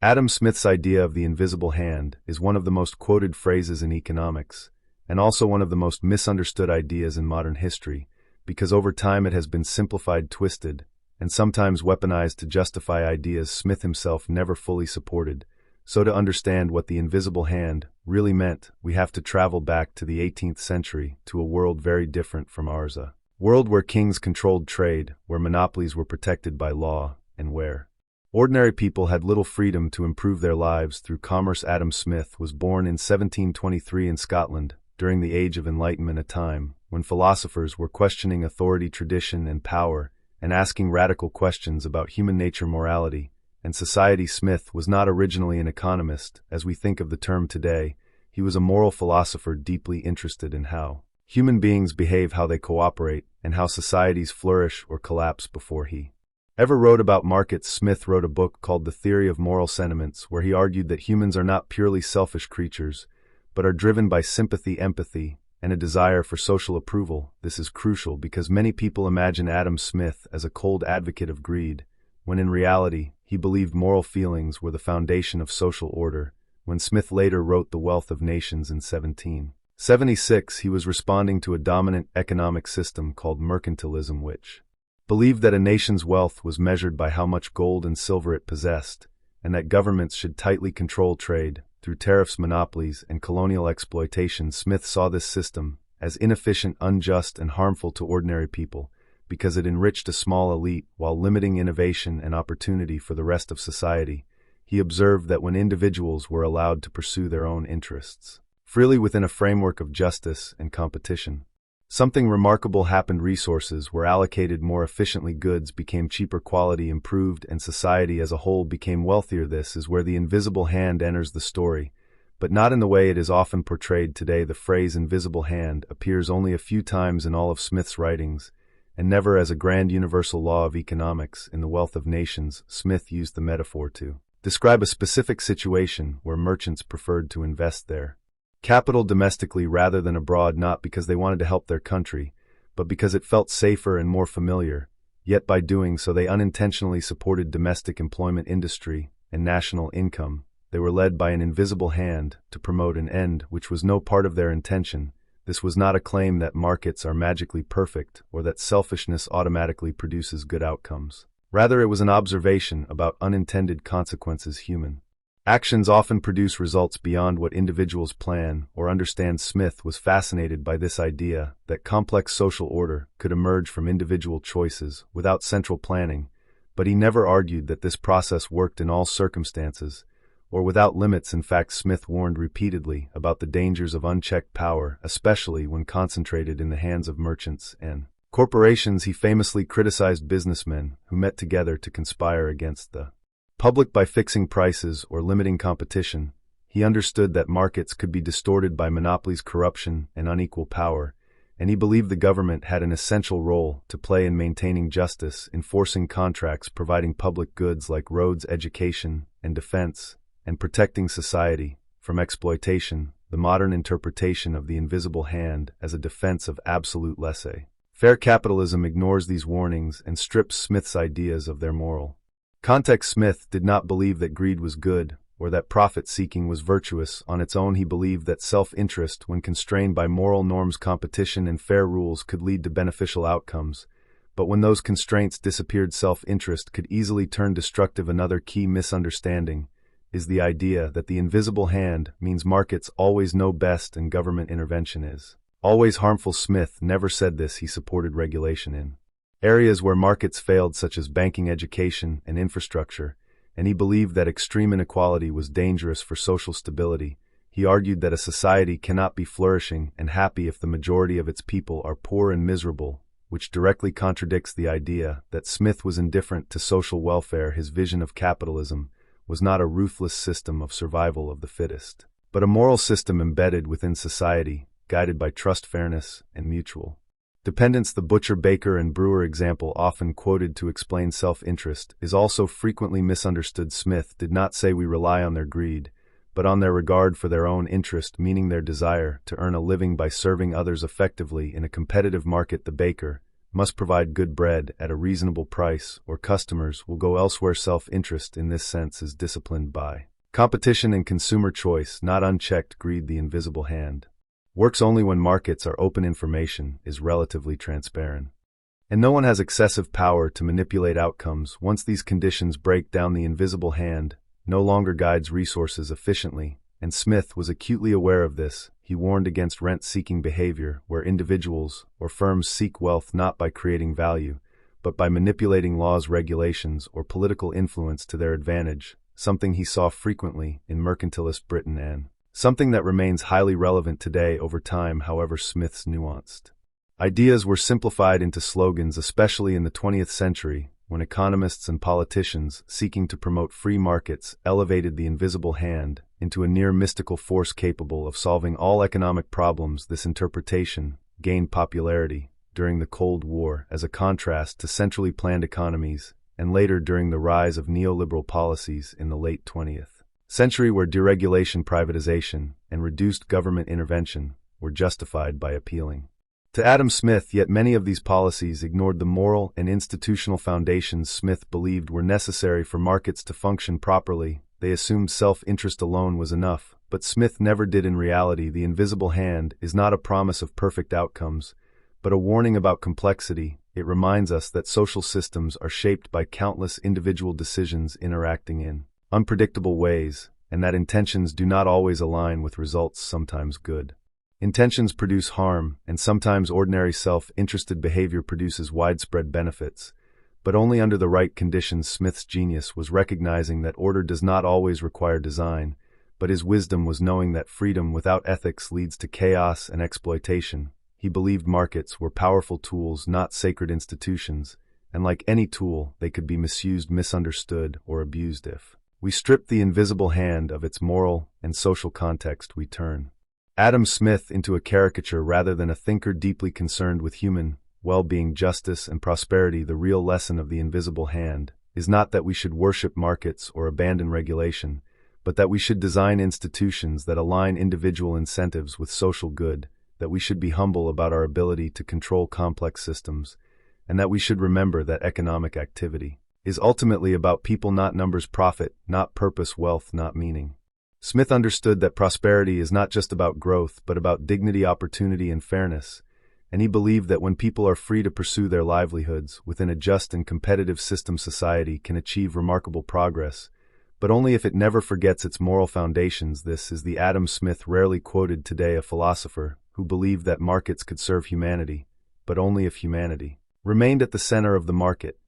Adam Smith's idea of the invisible hand is one of the most quoted phrases in economics, and also one of the most misunderstood ideas in modern history, because over time it has been simplified, twisted, and sometimes weaponized to justify ideas Smith himself never fully supported. So to understand what the invisible hand really meant, we have to travel back to the 18th century, to a world very different from ours, a world where kings controlled trade, where monopolies were protected by law, and where ordinary people had little freedom to improve their lives through commerce. Adam Smith was born in 1723 in Scotland, during the Age of Enlightenment, a time when philosophers were questioning authority, tradition, and power, and asking radical questions about human nature, morality, and society. Smith was not originally an economist, as we think of the term today. He was a moral philosopher deeply interested in how human beings behave, how they cooperate, and how societies flourish or collapse. Before he ever wrote about markets, Smith wrote a book called The Theory of Moral Sentiments, where he argued that humans are not purely selfish creatures, but are driven by sympathy, empathy, and a desire for social approval. This is crucial because many people imagine Adam Smith as a cold advocate of greed, when in reality, he believed moral feelings were the foundation of social order. When Smith later wrote The Wealth of Nations in 1776, he was responding to a dominant economic system called mercantilism, which believed that a nation's wealth was measured by how much gold and silver it possessed, and that governments should tightly control trade through tariffs, monopolies, and colonial exploitation. Smith saw this system as inefficient, unjust, and harmful to ordinary people because it enriched a small elite while limiting innovation and opportunity for the rest of society. He observed that when individuals were allowed to pursue their own interests freely within a framework of justice and competition, something remarkable happened. Resources were allocated more efficiently, goods became cheaper, quality improved, and society as a whole became wealthier. This is where the invisible hand enters the story, but not in the way it is often portrayed today. The phrase invisible hand appears only a few times in all of Smith's writings, and never as a grand universal law of economics. In The Wealth of Nations, Smith used the metaphor to describe a specific situation where merchants preferred to invest their capital domestically rather than abroad, not because they wanted to help their country, but because it felt safer and more familiar. Yet by doing so they unintentionally supported domestic employment, industry, and national income. They were led by an invisible hand to promote an end which was no part of their intention. This was not a claim that markets are magically perfect or that selfishness automatically produces good outcomes. Rather, it was an observation about unintended consequences. Human actions often produce results beyond what individuals plan or understand. Smith was fascinated by this idea that complex social order could emerge from individual choices without central planning, but he never argued that this process worked in all circumstances or without limits. In fact, Smith warned repeatedly about the dangers of unchecked power, especially when concentrated in the hands of merchants and corporations. He famously criticized businessmen who met together to conspire against the public by fixing prices or limiting competition. He understood that markets could be distorted by monopolies, corruption, and unequal power, and he believed the government had an essential role to play in maintaining justice, enforcing contracts, providing public goods like roads, education, and defense, and protecting society from exploitation. The modern interpretation of the invisible hand as a defense of absolute laissez-faire capitalism ignores these warnings and strips Smith's ideas of their moral context. Smith did not believe that greed was good or that profit-seeking was virtuous on its own. He believed that self-interest, when constrained by moral norms, competition, and fair rules, could lead to beneficial outcomes. But when those constraints disappeared, self-interest could easily turn destructive. Another key misunderstanding is the idea that the invisible hand means markets always know best and government intervention is always harmful. Smith never said this. He supported regulation in areas where markets failed, such as banking, education, and infrastructure, and he believed that extreme inequality was dangerous for social stability. He argued that a society cannot be flourishing and happy if the majority of its people are poor and miserable, which directly contradicts the idea that Smith was indifferent to social welfare. His vision of capitalism was not a ruthless system of survival of the fittest, but a moral system embedded within society, guided by trust, fairness, and mutual dependence. The butcher, baker, and brewer example, often quoted to explain self-interest, is also frequently misunderstood. Smith did not say we rely on their greed, but on their regard for their own interest, meaning their desire to earn a living by serving others effectively in a competitive market. The baker must provide good bread at a reasonable price, or customers will go elsewhere. Self-interest in this sense is disciplined by competition and consumer choice, not unchecked greed. The invisible hand works only when markets are open, information is relatively transparent, and no one has excessive power to manipulate outcomes. Once these conditions break down, the invisible hand no longer guides resources efficiently, and Smith was acutely aware of this. He warned against rent-seeking behavior, where individuals or firms seek wealth not by creating value, but by manipulating laws, regulations, or political influence to their advantage, something he saw frequently in mercantilist Britain and something that remains highly relevant today. Over time, however, Smith's nuanced ideas were simplified into slogans, especially in the 20th century, when economists and politicians seeking to promote free markets elevated the invisible hand into a near mystical force capable of solving all economic problems. This interpretation gained popularity during the Cold War as a contrast to centrally planned economies, and later during the rise of neoliberal policies in the late 20th century, where deregulation, privatization, and reduced government intervention were justified by appealing to Adam Smith. Yet many of these policies ignored the moral and institutional foundations Smith believed were necessary for markets to function properly. They assumed self-interest alone was enough, but Smith never did. In reality, the invisible hand is not a promise of perfect outcomes, but a warning about complexity. It reminds us that social systems are shaped by countless individual decisions interacting in unpredictable ways, and that intentions do not always align with results. Sometimes good intentions produce harm, and sometimes ordinary self-interested behavior produces widespread benefits, but only under the right conditions. Smith's genius was recognizing that order does not always require design, but his wisdom was knowing that freedom without ethics leads to chaos and exploitation. He believed markets were powerful tools, not sacred institutions, and like any tool, they could be misused, misunderstood, or abused. If we strip the invisible hand of its moral and social context, we turn Adam Smith into a caricature rather than a thinker deeply concerned with human well-being, justice, and prosperity. The real lesson of the invisible hand is not that we should worship markets or abandon regulation, but that we should design institutions that align individual incentives with social good, that we should be humble about our ability to control complex systems, and that we should remember that economic activity is ultimately about people, not numbers, profit, not purpose, wealth, not meaning. Smith understood that prosperity is not just about growth, but about dignity, opportunity, and fairness, and he believed that when people are free to pursue their livelihoods within a just and competitive system, society can achieve remarkable progress, but only if it never forgets its moral foundations. This is the Adam Smith rarely quoted today, a philosopher who believed that markets could serve humanity, but only if humanity remained at the center of the market.